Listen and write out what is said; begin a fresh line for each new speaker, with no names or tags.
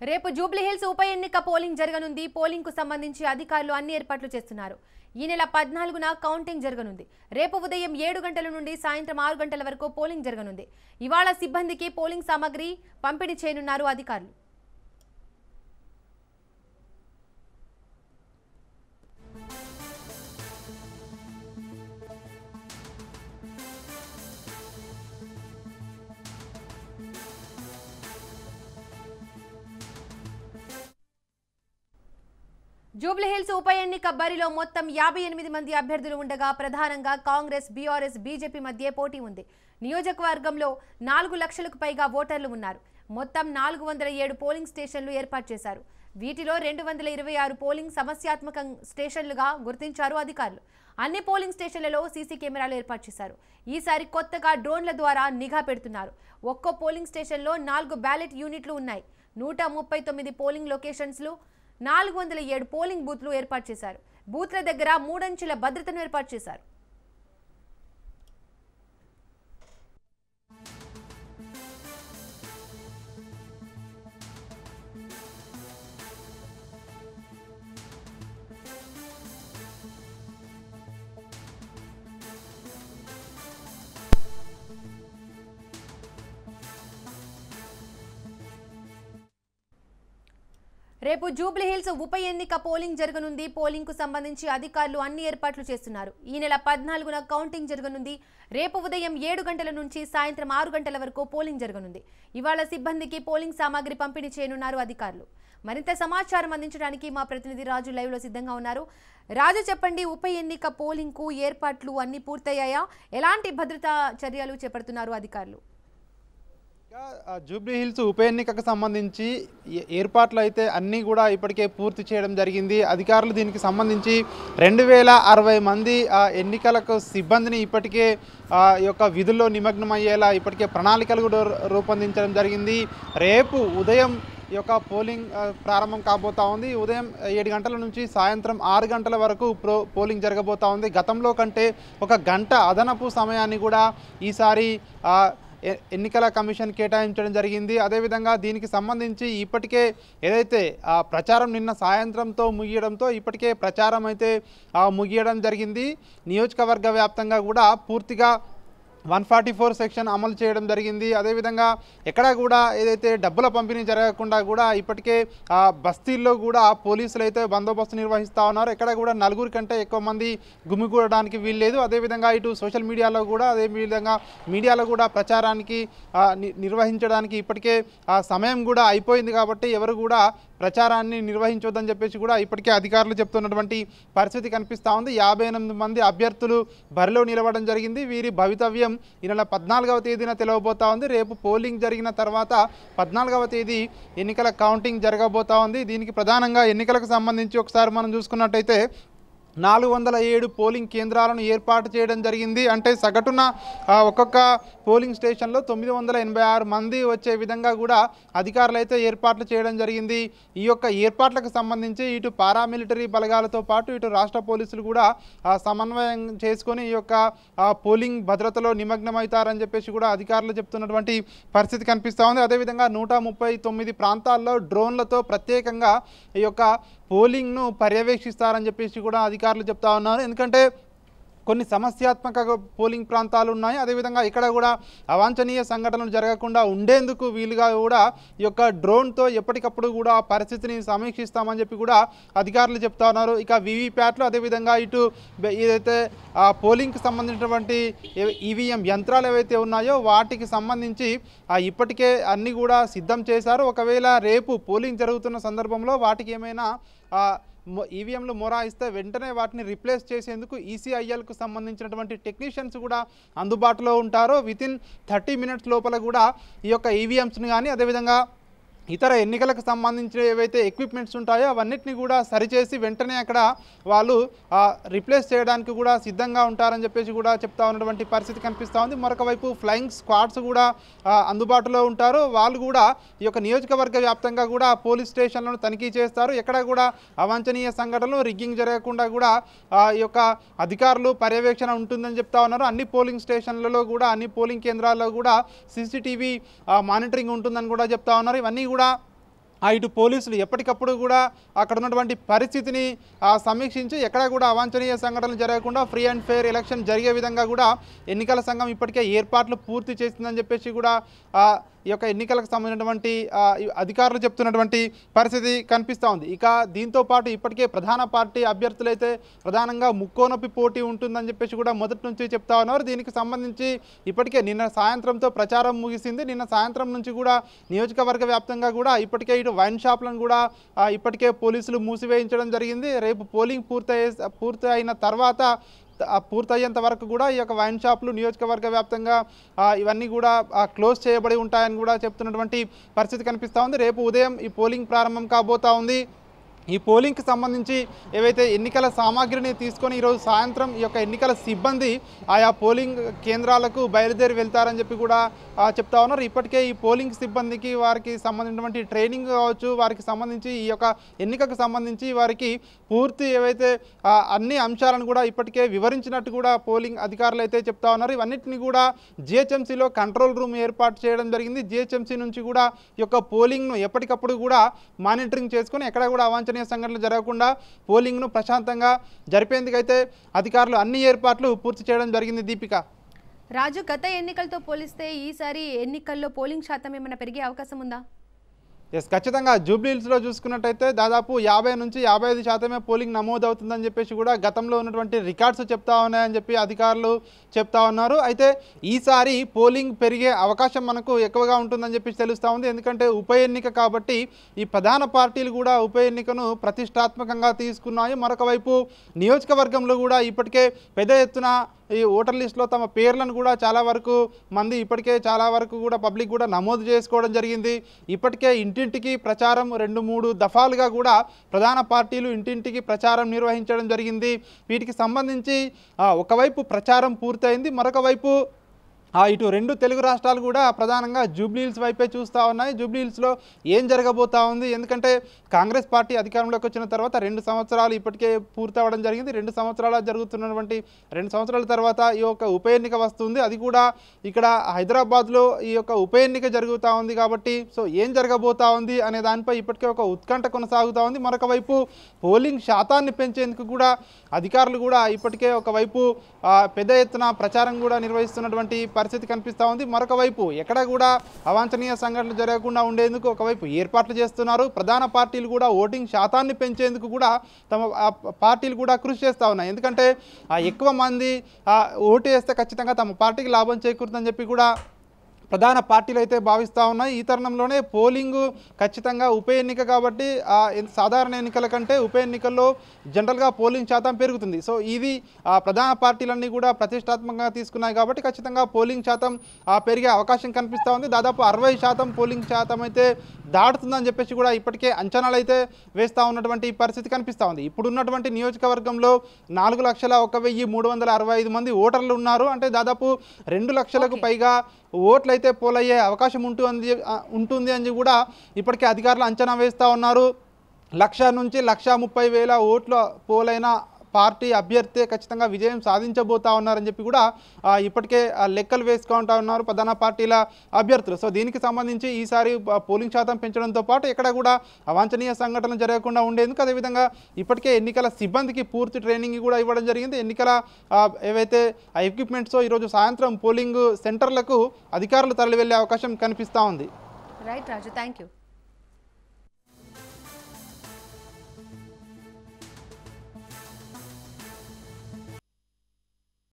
రేపు జూబ్లీహిల్స్ ఉప ఎన్నిక పోలింగ్ జరగనుంది. పోలింగ్ కు సంబంధించి అధికారులు అన్ని ఏర్పాట్లు చేస్తున్నారు. ఈ నెల 14న కౌంటింగ్ జరగనుంది. రేపు ఉదయం 7 గంటల నుండి సాయంత్రం 6 గంటల వరకు పోలింగ్ జరగనుంది. ఇవాళ సిబ్బందికి పోలింగ్ సామాగ్రి పంపిణీ చేయనున్నారు అధికారులు. జూబ్లీహిల్స్ ఉప ఎన్నిక బరిలో మొత్తం 58 మంది అభ్యర్థులు ఉండగా ప్రధానంగా కాంగ్రెస్, బీఆర్ఎస్, బీజేపీ మధ్య పోటీ ఉంది. నియోజకవర్గంలో 4 లక్షలకు పైగా ఓటర్లు ఉన్నారు. మొత్తం 407 పోలింగ్ స్టేషన్లు ఏర్పాటు చేశారు. వీటిలో 226 పోలింగ్ సమస్యాత్మక స్టేషన్లుగా గుర్తించారు అధికారులు. అన్ని పోలింగ్ స్టేషన్లలో సీసీ కెమెరాలు ఏర్పాటు చేశారు. ఈసారి కొత్తగా డ్రోన్ల ద్వారా నిఘా పెడుతున్నారు. ఒక్కో పోలింగ్ స్టేషన్లో 4 బ్యాలెట్ యూనిట్లు ఉన్నాయి. 139 పోలింగ్ లొకేషన్స్లు, 407 పోలింగ్ బూత్లు ఏర్పాటు చేశారు. బూత్ల దగ్గర 3 అంచెల భద్రతను ఏర్పాటు చేశారు. రేపు జూబ్లీహిల్స్ ఉప ఎన్నిక పోలింగ్ జరగనుంది. పోలింగ్ కు సంబంధించి అధికారులు అన్ని ఏర్పాట్లు చేస్తున్నారు. ఈ నెల 14న కౌంటింగ్ జరగనుంది. రేపు ఉదయం 7 గంటల నుంచి సాయంత్రం 6 గంటల వరకు పోలింగ్ జరగనుంది. ఇవాళ సిబ్బందికి పోలింగ్ సామాగ్రి పంపిణీ చేయనున్నారు అధికారులు. మరింత సమాచారం అందించడానికి మా ప్రతినిధి రాజు లైవ్ లో సిద్ధంగా ఉన్నారు. రాజు, చెప్పండి, ఉప ఎన్నిక పోలింగ్ కు ఏర్పాట్లు అన్ని పూర్తయ్యాయా? ఎలాంటి భద్రతా చర్యలు చేపడుతున్నారు అధికారులు?
జూబ్లీహిల్స్ ఉప ఎన్నికకు సంబంధించి ఏర్పాట్లు అయితే అన్నీ కూడా ఇప్పటికే పూర్తి చేయడం జరిగింది. అధికారులు దీనికి సంబంధించి 2060 మంది ఎన్నికలకు సిబ్బందిని ఇప్పటికే యొక్క విధుల్లో నిమగ్నమయ్యేలా ఇప్పటికే ప్రణాళికలు కూడా రూపొందించడం జరిగింది. రేపు ఉదయం యొక్క పోలింగ్ ప్రారంభం కాబోతా ఉంది. ఉదయం 7 గంటల నుంచి సాయంత్రం 6 గంటల వరకు పోలింగ్ జరగబోతా ఉంది. గతంలో కంటే 1 గంట అదనపు సమయాన్ని కూడా ఈసారి ఎన్నికల కమిషన్ కేటాయించడం జరిగింది. అదేవిధంగా దీనికి సంబంధించి ఇప్పటికే ఏదైతే ప్రచారం నిన్న సాయంత్రంతో ముగియడంతో ఇప్పటికే ప్రచారం అయితే ముగియడం జరిగింది. నియోజకవర్గ వ్యాప్తంగా కూడా పూర్తిగా 144 సెక్షన్ అమలు చేయడం జరిగింది. అదేవిధంగా ఎక్కడ కూడా ఏదైతే డబ్బుల పంపిణీ జరగకుండా కూడా ఇప్పటికే బస్తీల్లో కూడా పోలీసులు అయితే బందోబస్తు నిర్వహిస్తూ ఉన్నారు. ఎక్కడ కూడా 4 కంటే ఎక్కువ మంది గుమిగూడడానికి వీల్లేదు. అదేవిధంగా ఇటు సోషల్ మీడియాలో కూడా అదేవిధంగా మీడియాలో కూడా ప్రచారానికి నిర్వహించడానికి ఇప్పటికే సమయం కూడా అయిపోయింది. కాబట్టి ఎవరు కూడా ప్రచారాన్ని నిర్వహించొద్దని చెప్పేసి కూడా ఇప్పటికే అధికారులు చెప్తున్నటువంటి పరిస్థితి కనిపిస్తూ ఉంది. 58 మంది అభ్యర్థులు బరిలో నిలవడం జరిగింది. వీరి భవితవ్యం ఈ నెల 14వ తేదీన తెలవబోతా ఉంది. రేపు పోలింగ్ జరిగిన తర్వాత 14వ తేదీ ఎన్నికల కౌంటింగ్ జరగబోతా ఉంది. దీనికి ప్రధానంగా ఎన్నికలకు సంబంధించి ఒకసారి మనం చూసుకున్నట్టయితే 407 పోలింగ్ కేంద్రాలను ఏర్పాటు చేయడం జరిగింది. అంటే సగటున ఒక్కొక్క పోలింగ్ స్టేషన్లో 986 మంది వచ్చే విధంగా కూడా అధికారులు అయితే ఏర్పాట్లు చేయడం జరిగింది. ఈ యొక్క ఏర్పాట్లకు సంబంధించి ఇటు పారామిలిటరీ బలగాలతో పాటు ఇటు రాష్ట్ర పోలీసులు కూడా సమన్వయం చేసుకొని ఈ యొక్క పోలింగ్ భద్రతలో నిమగ్నమవుతారని చెప్పేసి కూడా అధికారులు చెప్తున్నటువంటి పరిస్థితి కనిపిస్తూ ఉంది. అదేవిధంగా 139 ప్రాంతాల్లో డ్రోన్లతో ప్రత్యేకంగా ఈ యొక్క పోలింగ్ను పర్యవేక్షిస్తారని చెప్పేసి కూడా అధికారులు చెప్తా ఉన్నారు. ఎందుకంటే కొన్ని సమస్యాత్మక పోలింగ్ ప్రాంతాలు ఉన్నాయి. అదేవిధంగా ఇక్కడ కూడా అవాంఛనీయ సంఘటనలు జరగకుండా ఉండేందుకు వీలుగా కూడా ఈ యొక్క డ్రోన్తో ఎప్పటికప్పుడు కూడా పరిస్థితిని సమీక్షిస్తామని చెప్పి కూడా అధికారులు చెప్తా ఉన్నారు. ఇక వీవీప్యాట్లు అదేవిధంగా ఇటు ఏదైతే పోలింగ్కి సంబంధించినటువంటి ఈవీఎం యంత్రాలు ఏవైతే ఉన్నాయో వాటికి సంబంధించి ఇప్పటికే అన్నీ కూడా సిద్ధం చేశారు. ఒకవేళ రేపు పోలింగ్ జరుగుతున్న సందర్భంలో వాటికి ఏమైనా ఈవీఎంలు మొరాయిస్తే వెంటనే వాటిని రిప్లేస్ చేసేందుకు ఈసీఐఎల్కు సంబంధించినటువంటి టెక్నీషియన్స్ కూడా అందుబాటులో ఉంటారు. వితిన్ 30 మినిట్స్ లోపల కూడా ఈ యొక్క ఈవీఎంస్ని కానీ అదేవిధంగా ఇతర ఎన్నికలకు సంబంధించిన ఏవైతే ఎక్విప్మెంట్స్ ఉంటాయో అవన్నిటిని కూడా సరిచేసి వెంటనే అక్కడ వాళ్ళు రిప్లేస్ చేయడానికి కూడా సిద్ధంగా ఉంటారని చెప్పేసి కూడా చెప్తా ఉన్నటువంటి పరిస్థితి కనిపిస్తూ ఉంది. మరొక వైపు ఫ్లయింగ్ స్క్వాడ్స్ కూడా అందుబాటులో ఉంటారు. వాళ్ళు కూడా ఈ యొక్క నియోజకవర్గ వ్యాప్తంగా కూడా పోలీస్ స్టేషన్లను తనిఖీ చేస్తారు. ఎక్కడ కూడా అవాంఛనీయ సంఘటనలు రిగ్గింగ్ జరగకుండా కూడా ఈ యొక్క అధికారులు పర్యవేక్షణ ఉంటుందని చెప్తా ఉన్నారు. అన్ని పోలింగ్ స్టేషన్లలో కూడా అన్ని పోలింగ్ కేంద్రాల్లో కూడా సీసీటీవీ మానిటరింగ్ ఉంటుందని కూడా చెప్తా ఉన్నారు. ఇవన్నీ కూడా ఇటు పోలీసులు ఎప్పటికప్పుడు కూడా అక్కడ ఉన్నటువంటి పరిస్థితిని సమీక్షించి ఎక్కడా కూడా అవాంఛనీయ సంఘటనలు జరగకుండా ఫ్రీ అండ్ ఫెయిర్ ఎలక్షన్ జరిగే విధంగా కూడా ఎన్నికల సంఘం ఇప్పటికే ఏర్పాట్లు పూర్తి చేసిందని చెప్పేసి కూడా ఈ యొక్క ఎన్నికలకు సంబంధించినటువంటి అధికారులు చెప్తున్నటువంటి పరిస్థితి కనిపిస్తూ ఉంది. ఇక దీంతో పాటు ఇప్పటికే ప్రధాన పార్టీ అభ్యర్థులైతే ప్రధానంగా ముక్కోనొప్పి పోటీ ఉంటుందని చెప్పేసి కూడా మొదటి నుంచి చెప్తా ఉన్నారు. దీనికి సంబంధించి ఇప్పటికే నిన్న సాయంత్రంతో ప్రచారం ముగిసింది. నిన్న సాయంత్రం నుంచి కూడా నియోజకవర్గ వ్యాప్తంగా కూడా ఇప్పటికే ఇటు వైన్ షాప్లను కూడా ఇప్పటికే పోలీసులు మూసివేయించడం జరిగింది. రేపు పోలింగ్ పూర్తయిన తర్వాత పూర్తయ్యేంత వరకు కూడా ఈ యొక్క వైన్ షాపులు నియోజకవర్గ వ్యాప్తంగా ఇవన్నీ కూడా క్లోజ్ చేయబడి ఉంటాయని కూడా చెప్తున్నటువంటి పరిస్థితి కనిపిస్తూ ఉంది. రేపు ఉదయం ఈ పోలింగ్ ప్రారంభం కాబోతా ఉంది. ఈ పోలింగ్కి సంబంధించి ఏవైతే ఎన్నికల సామాగ్రిని తీసుకొని ఈరోజు సాయంత్రం ఈ యొక్క ఎన్నికల సిబ్బంది ఆయా పోలింగ్ కేంద్రాలకు బయలుదేరి వెళ్తారని చెప్పి కూడా చెప్తా ఉన్నారు. ఇప్పటికే ఈ పోలింగ్ సిబ్బందికి వారికి సంబంధించినటువంటి ట్రైనింగ్ కావచ్చు, వారికి సంబంధించి ఈ యొక్క ఎన్నికకు సంబంధించి వారికి పూర్తి ఏవైతే అన్ని అంశాలను కూడా ఇప్పటికే వివరించినట్టు కూడా పోలింగ్ అధికారులు అయితే చెప్తా ఉన్నారు. ఇవన్నిటిని కూడా జిహెచ్ఎంసీలో కంట్రోల్ రూమ్ ఏర్పాటు చేయడం జరిగింది. జిహెచ్ఎంసీ నుంచి కూడా ఈ యొక్క పోలింగ్ను ఎప్పటికప్పుడు కూడా మానిటరింగ్ చేసుకొని ఎక్కడ కూడా అవాంఛనీయ సంఘటనలు జరగకుండా పోలింగ్ను ప్రశాంతంగా జరిపేందుకైతే అధికారులు అన్ని ఏర్పాట్లు పూర్తి చేయడం జరిగింది. దీపిక,
రాజు, గత ఎన్నికలతో పోలిస్తే ఈసారి ఎన్నికల్లో పోలింగ్ శాతం ఏమైనా పెరిగే అవకాశం ఉందా?
ఖచ్చితంగా జూబ్లీహిల్స్లో చూసుకున్నట్టయితే దాదాపు 50 నుంచి 55% పోలింగ్ నమోదవుతుందని చెప్పేసి కూడా గతంలో ఉన్నటువంటి రికార్డ్స్ చెప్తా ఉన్నాయని చెప్పి అధికారులు చెప్తా ఉన్నారు. అయితే ఈసారి పోలింగ్ పెరిగే అవకాశం మనకు ఎక్కువగా ఉంటుందని చెప్పి తెలుస్తూ ఉంది. ఎందుకంటే ఉప ఎన్నిక కాబట్టి ఈ ప్రధాన పార్టీలు కూడా ఉప ఎన్నికను ప్రతిష్టాత్మకంగా తీసుకున్నాయి. మరొక వైపు నియోజకవర్గంలో కూడా ఇప్పటికే పెద్ద ఎత్తున ఈ ఓటర్ లిస్టులో తమ పేర్లను కూడా చాలా వరకు కూడా పబ్లిక్ కూడా నమోదు చేసుకోవడం జరిగింది. ఇప్పటికే ఇంటింటికి ప్రచారం 2-3 దఫాలుగా కూడా ప్రధాన పార్టీలు ఇంటింటికి ప్రచారం నిర్వహించడం జరిగింది. వీటికి సంబంధించి ఒకవైపు ప్రచారం పూర్తయింది, మరొక వైపు ఇటు 2 తెలుగు రాష్ట్రాలు కూడా ప్రధానంగా జూబ్లీహిల్స్ వైపే చూస్తూ ఉన్నాయి. జూబ్లీహిల్స్లో ఏం జరగబోతా ఉంది, ఎందుకంటే కాంగ్రెస్ పార్టీ అధికారంలోకి వచ్చిన తర్వాత 2 సంవత్సరాలు ఇప్పటికే పూర్తవడం జరిగింది. 2 సంవత్సరాల జరుగుతున్నటువంటి 2 సంవత్సరాల తర్వాత ఈ యొక్క ఉప ఎన్నిక వస్తుంది. అది కూడా ఇక్కడ హైదరాబాద్లో ఈ యొక్క ఉప ఎన్నిక జరుగుతూ ఉంది కాబట్టి సో ఏం జరగబోతా ఉంది అనే దానిపై ఇప్పటికే ఒక ఉత్కంఠ కొనసాగుతూ ఉంది. మరొక వైపు పోలింగ్ శాతాన్ని పెంచేందుకు కూడా అధికారులు కూడా ఇప్పటికే ఒకవైపు పెద్ద ఎత్తున ప్రచారం కూడా నిర్వహిస్తున్నటువంటి పరిస్థితి కనిపిస్తూ ఉంది. మరొక వైపు ఎక్కడ కూడా అవాంఛనీయ సంఘటనలు జరగకుండా ఉండేందుకు ఒకవైపు ఏర్పాట్లు చేస్తున్నారు. ప్రధాన పార్టీలు కూడా ఓటింగ్ శాతాన్ని పెంచేందుకు కూడా తమ పార్టీలు కూడా కృషి చేస్తూ ఉన్నాయి. ఎందుకంటే ఎక్కువ మంది ఓటు వేస్తే ఖచ్చితంగా తమ పార్టీకి లాభం చేకూరుతుందని చెప్పి కూడా ప్రధాన పార్టీలు అయితే భావిస్తూ ఉన్నాయి. ఈ తరుణంలోనే పోలింగ్ ఖచ్చితంగా ఉప ఎన్నిక కాబట్టి సాధారణ ఎన్నికల కంటే ఉప ఎన్నికల్లో జనరల్గా పోలింగ్ శాతం పెరుగుతుంది. సో ఇది ప్రధాన పార్టీలన్నీ కూడా ప్రతిష్టాత్మకంగా తీసుకున్నాయి కాబట్టి ఖచ్చితంగా పోలింగ్ శాతం పెరిగే అవకాశం కనిపిస్తూ ఉంది. దాదాపు 60% పోలింగ్ శాతం అయితే దాటుతుందని చెప్పేసి కూడా ఇప్పటికే అంచనాలు అయితే వేస్తూ ఉన్నటువంటి పరిస్థితి కనిపిస్తూ ఉంది. ఇప్పుడున్నటువంటి నియోజకవర్గంలో 4,01,365 మంది ఓటర్లు ఉన్నారు. అంటే దాదాపు 2 లక్షలకు పైగా ఓట్లు అయితే పోలయ్యే అవకాశం ఉంటుంది అని కూడా ఇప్పటికే అధికారులు అంచనా వేస్తూ ఉన్నారు. 1,00,000 నుంచి 1,30,000 ఓట్ల పోలైన పార్టీ అభ్యర్థి ఖచ్చితంగా విజయం సాధించబోతా ఉన్నారని చెప్పి కూడా ఇప్పటికే లెక్కలు వేసుకుంటా ఉన్నారు ప్రధాన పార్టీల అభ్యర్థులు. సో దీనికి సంబంధించి ఈసారి పోలింగ్ శాతం పెంచడంతో పాటు ఎక్కడ కూడా అవాంఛనీయ సంఘటనలు జరగకుండా ఉండేందుకు అదేవిధంగా ఇప్పటికే ఎన్నికల సిబ్బందికి పూర్తి ట్రైనింగ్ కూడా ఇవ్వడం జరిగింది. ఎన్నికల ఏవైతే ఎక్విప్మెంట్స్ ఈరోజు సాయంత్రం పోలింగ్ సెంటర్లకు అధికారులు తరలి వెళ్లే అవకాశం కనిపిస్తూ ఉంది.
Right Raju, thank you.